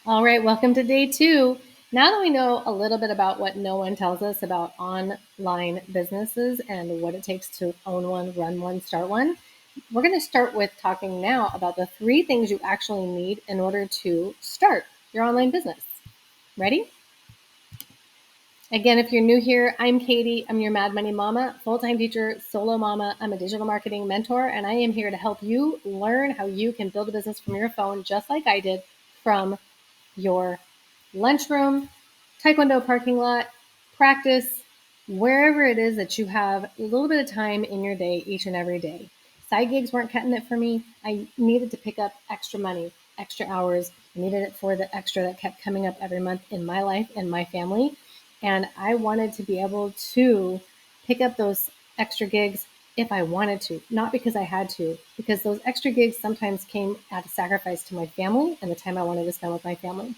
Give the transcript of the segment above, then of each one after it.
All right, welcome to day 2. Now that we know a little bit about what no one tells us about online businesses and what it takes to own one, run one, start one, we're going to start with talking now about the 3 things you actually need in order to start your online business. Ready? Again, if you're new here, I'm Katie. I'm your Mad Money Mama, full-time teacher, solo mama. I'm a digital marketing mentor, and I am here to help you learn how you can build a business from your phone, just like I did, from your lunchroom, taekwondo parking lot, practice, wherever it is that you have a little bit of time in your day each and every day. Side gigs weren't cutting it for me. I needed to pick up extra money, extra hours. I needed it for the extra that kept coming up every month in my life and my family. And I wanted to be able to pick up those extra gigs if I wanted to, not because I had to, because those extra gigs sometimes came at a sacrifice to my family and the time I wanted to spend with my family.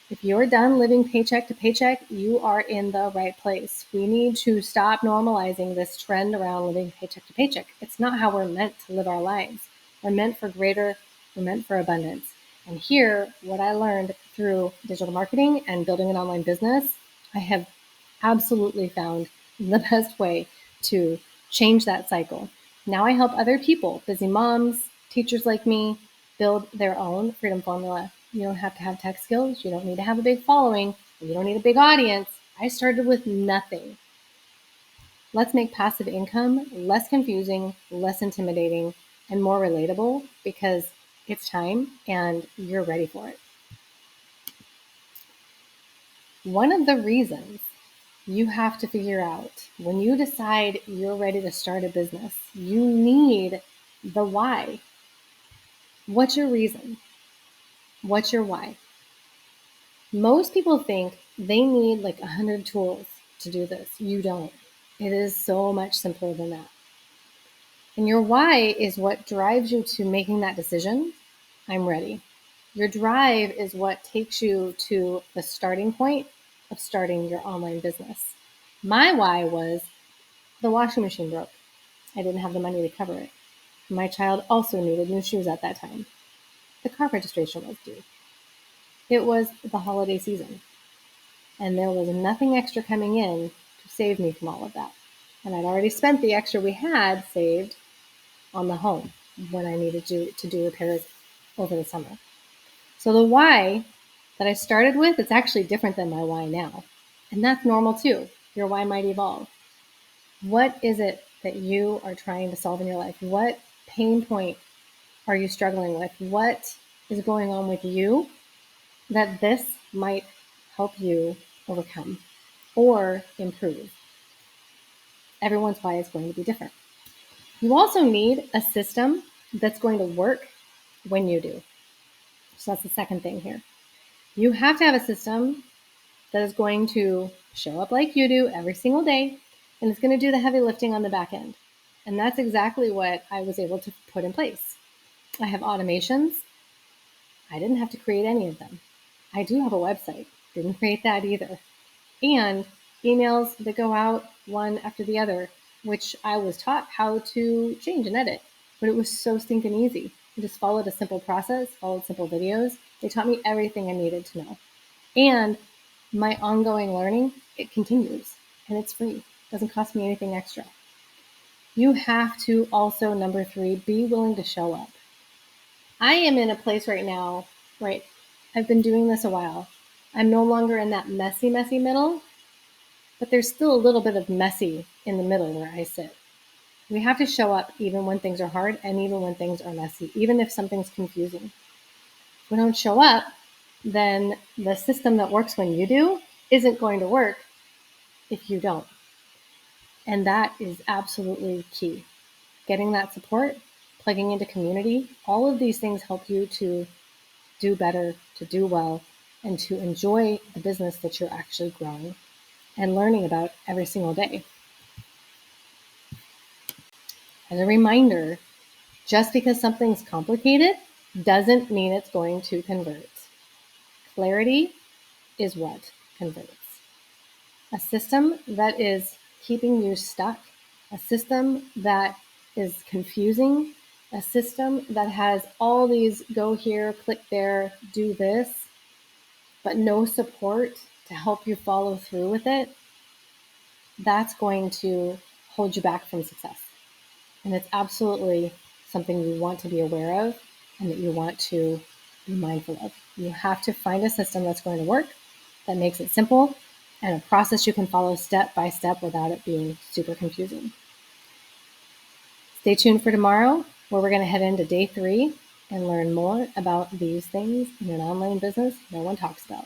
If you're done living paycheck to paycheck, you are in the right place. We need to stop normalizing this trend around living paycheck to paycheck. It's not how we're meant to live our lives. We're meant for greater, we're meant for abundance. And here, what I learned through digital marketing and building an online business, I have absolutely found the best way to change that cycle. Now I help other people, busy moms, teachers like me, build their own freedom formula. You don't have to have tech skills. You don't need to have a big following. You don't need a big audience. I started with nothing. Let's make passive income less confusing, less intimidating, and more relatable because it's time and you're ready for it. One of the reasons you have to figure out when you decide you're ready to start a business, you need the why. What's your reason? What's your why? Most people think they need like 100 tools to do this. You don't. It is so much simpler than that. And your why is what drives you to making that decision. I'm ready. Your drive is what takes you to the starting point of starting your online business. My why was the washing machine broke. I didn't have the money to cover it. My child also needed new shoes at that time. The car registration was due. It was the holiday season. And there was nothing extra coming in to save me from all of that. And I'd already spent the extra we had saved on the home when I needed to do repairs over the summer. So the why that I started with, it's actually different than my why now. And that's normal too. Your why might evolve. What is it that you are trying to solve in your life? What pain point are you struggling with? What is going on with you that this might help you overcome or improve? Everyone's why is going to be different. You also need a system that's going to work when you do. So that's the second thing here. You have to have a system that is going to show up like you do every single day, and it's going to do the heavy lifting on the back end. And that's exactly what I was able to put in place. I have automations. I didn't have to create any of them. I do have a website. Didn't create that either. And emails that go out one after the other, which I was taught how to change and edit. But it was so stinking easy. I just followed a simple process, followed simple videos. They taught me everything I needed to know. And my ongoing learning, it continues. And it's free. It doesn't cost me anything extra. You have to also, number 3, be willing to show up. I am in a place right now, right? I've been doing this a while. I'm no longer in that messy middle, but there's still a little bit of messy in the middle where I sit. We have to show up even when things are hard and even when things are messy, even if something's confusing. If we don't show up, then the system that works when you do isn't going to work if you don't. And that is absolutely key. Getting that support, plugging into community, all of these things help you to do better, to do well, and to enjoy the business that you're actually growing and learning about every single day. As a reminder, just because something's complicated doesn't mean it's going to convert. Clarity is what converts. A system that is keeping you stuck, a system that is confusing, a system that has all these go here, click there, do this, but no support to help you follow through with it, that's going to hold you back from success. And it's absolutely something you want to be aware of and that you want to be mindful of. You have to find a system that's going to work, that makes it simple, and a process you can follow step by step without it being super confusing. Stay tuned for tomorrow, where we're going to head into day 3 and learn more about these things in an online business no one talks about.